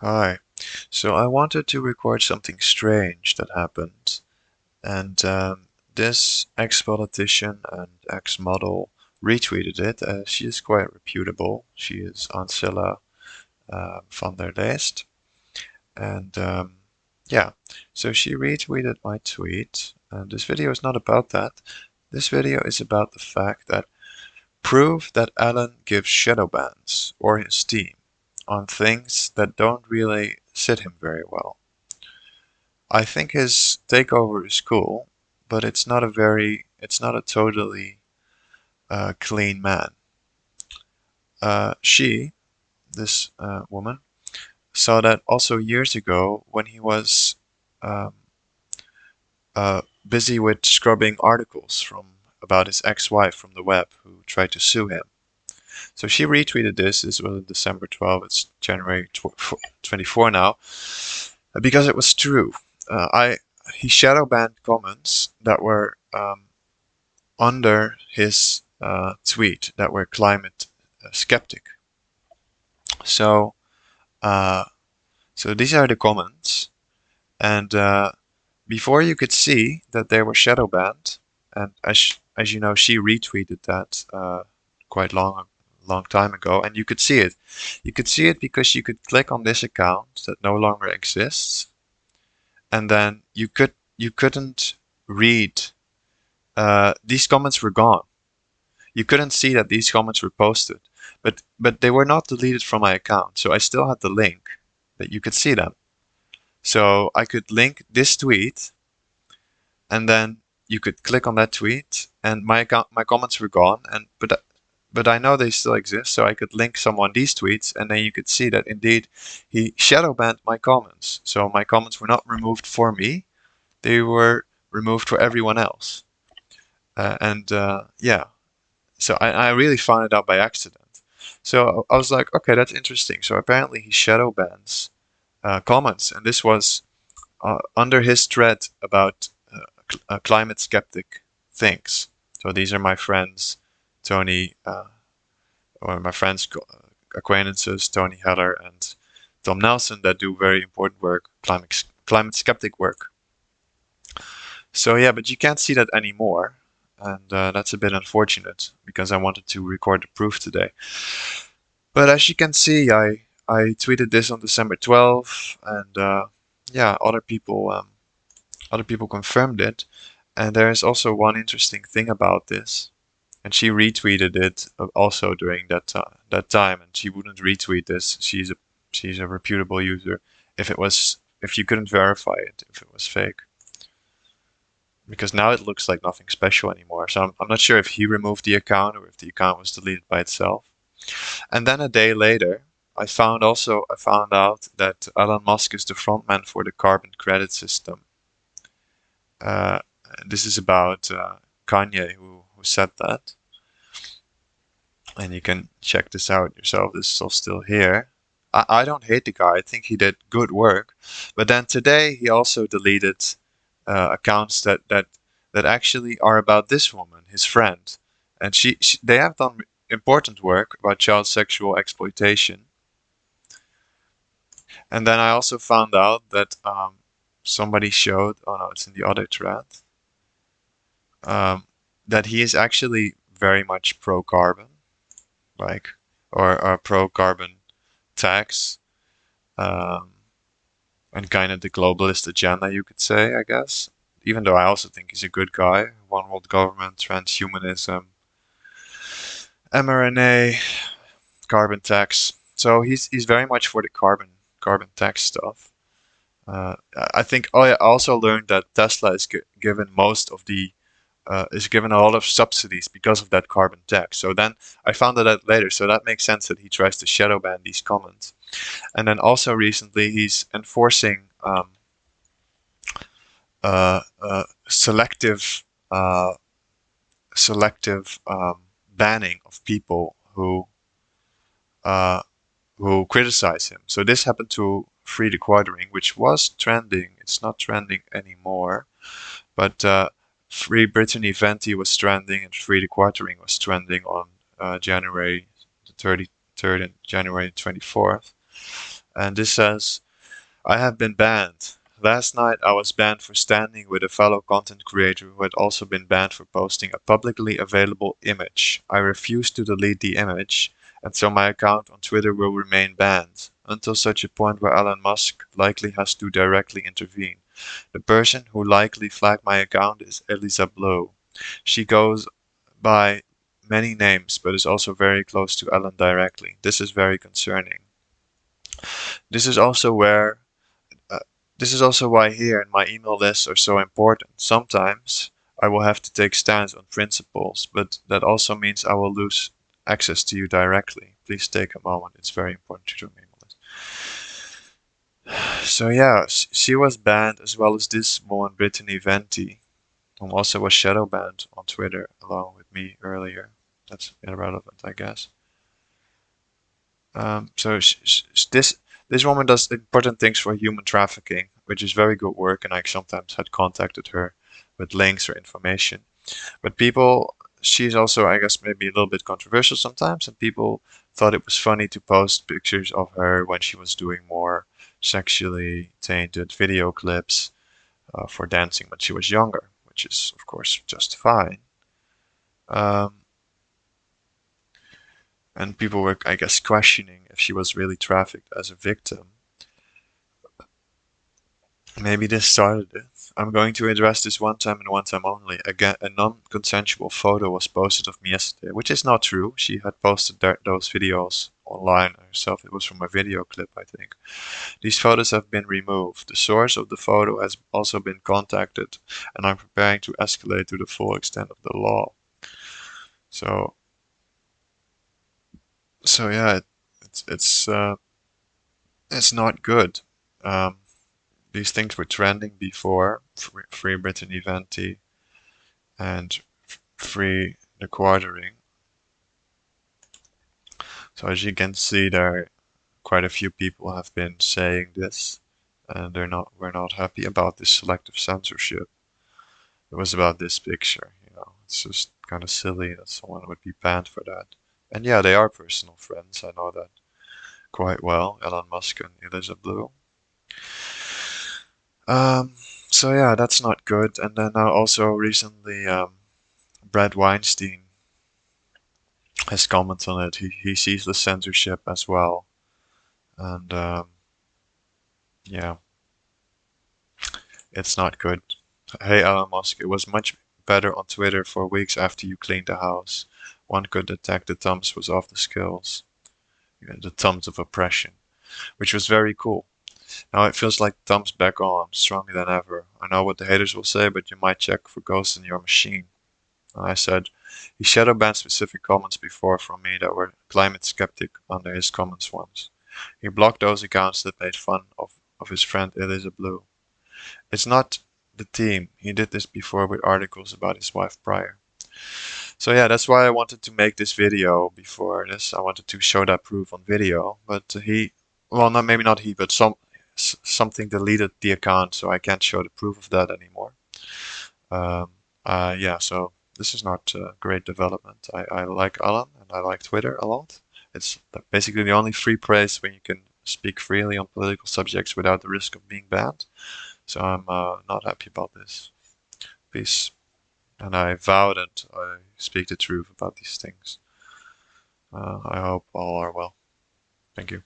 Hi. So I wanted to record something strange that happened, and this ex-politician and ex-model retweeted it. She is quite reputable. She is Ancilla van der Leest, and yeah, so she retweeted my tweet. And this video is not about that. This video is about the fact that prove that Alan gives shadow bans or his team on things that don't really sit him very well. I think his takeover is cool, but it's not a totally clean man. This woman, saw that also years ago when he was um, busy with scrubbing articles about his ex-wife from the web who tried to sue him. So she retweeted this. This was on December 12th. It's January 24 now, because it was true. He shadow banned comments that were under his tweet that were climate skeptic. So uh, so these are the comments, and before you could see that they were shadow banned, and as you know, she retweeted that quite long time ago, and you could see it. You could see it because you could click on this account that no longer exists, and then you couldn't read. These comments were gone. You couldn't see that these comments were posted, but they were not deleted from my account, so I still had the link that you could see them. So I could link this tweet, and then you could click on that tweet, and my comments were gone, and but I know they still exist, so I could link someone these tweets, and then you could see that indeed he shadow banned my comments. So my comments were not removed for me; they were removed for everyone else. Yeah, so I really found it out by accident. So I was like, okay, that's interesting. So apparently he shadow bans comments, and this was under his thread about climate skeptic things. So these are my friends, Tony, or my friends, acquaintances, Tony Heller and Tom Nelson, that do very important work, climate skeptic work. So yeah, but you can't see that anymore, and that's a bit unfortunate because I wanted to record the proof today. But as you can see, I tweeted this on December 12th, and yeah, other people confirmed it. And there is also one interesting thing about this, and she retweeted it also during that time, and she wouldn't retweet this. She's a reputable user if you couldn't verify it if it was fake, because now it looks like nothing special anymore. So I'm not sure if he removed the account or if the account was deleted by itself. And then a day later, I found out that Elon Musk is the frontman for the carbon credit system. Uh, this is about Kanye who said that. And you can check this out yourself. This is all still here. I don't hate the guy. I think he did good work. But then today he also deleted accounts that actually are about this woman, his friend. And they have done important work about child sexual exploitation. And then I also found out that somebody showed, oh no, it's in the other thread, that he is actually very much pro-carbon, like, or pro-carbon tax, and kind of the globalist agenda, you could say, I guess. Even though I also think he's a good guy. One world government, transhumanism, mRNA, carbon tax. So he's very much for the carbon tax stuff. I think I also learned that Tesla is given most of the is given a lot of subsidies because of that carbon tax. So then I found that out later. So that makes sense that he tries to shadow ban these comments. And then also recently he's enforcing selective banning of people uh, who criticize him. So this happened to Free the Quartering, which was trending. It's not trending anymore, but Free Brittany Venti was trending, and Free the Quartering was trending on January the 33rd and January 24th. And this says, I have been banned. Last night I was banned for standing with a fellow content creator who had also been banned for posting a publicly available image. I refused to delete the image, and so my account on Twitter will remain banned, until such a point where Elon Musk likely has to directly intervene. The person who likely flagged my account is Eliza Bleu. She goes by many names, but is also very close to Elon directly. This is very concerning. This is also where uh, this is also why here in my email lists are so important. Sometimes I will have to take stands on principles, but that also means I will lose access to you directly. Please take a moment. It's very important to join my email list. So yeah, she was banned as well as this woman, Brittany Venti, who also was shadow banned on Twitter along with me earlier. That's irrelevant, I guess. So this woman does important things for human trafficking, which is very good work, and I sometimes had contacted her with links or information. But she's also, I guess, maybe a little bit controversial sometimes, and people thought it was funny to post pictures of her when she was doing more sexually tainted video clips for dancing when she was younger, which is, of course, just fine. Um, and people were, I guess, questioning if she was really trafficked as a victim. Maybe this started it. I'm going to address this one time and one time only. Again, a non-consensual photo was posted of me yesterday, which is not true. She had posted those videos online herself. It was from a video clip, I think. These photos have been removed. The source of the photo has also been contacted, and I'm preparing to escalate to the full extent of the law. So, so yeah, it's not good. Um, these things were trending before. Free Brittany Venti and free the quartering. So as you can see, there quite a few people have been saying this, and we're not happy about this selective censorship. It was about this picture, it's just kind of silly that someone would be banned for that. And yeah, they are personal friends. I know that quite well, Elon Musk and Eliza Bleu. Um, so yeah, that's not good. And then also recently, Brad Weinstein has commented on it. He sees the censorship as well, and yeah, it's not good. Hey, Elon Musk, it was much better on Twitter for weeks after you cleaned the house. One could detect the thumbs was off the skills, the thumbs of oppression, which was very cool. Now it feels like thumbs back on, stronger than ever. I know what the haters will say, but you might check for ghosts in your machine. And I said, he shadow banned specific comments before from me that were climate skeptic under his comments once. He blocked those accounts that made fun of his friend Eliza Bleu. It's not the team. He did this before with articles about his wife prior. So yeah, that's why I wanted to make this video before this. I wanted to show that proof on video, but well, not maybe not he, but something deleted the account, so I can't show the proof of that anymore. Um, yeah, so this is not a great development. I like Alan and I like Twitter a lot. It's basically the only free place where you can speak freely on political subjects without the risk of being banned. So I'm not happy about this. Peace. And I vow that I speak the truth about these things. I hope all are well. Thank you.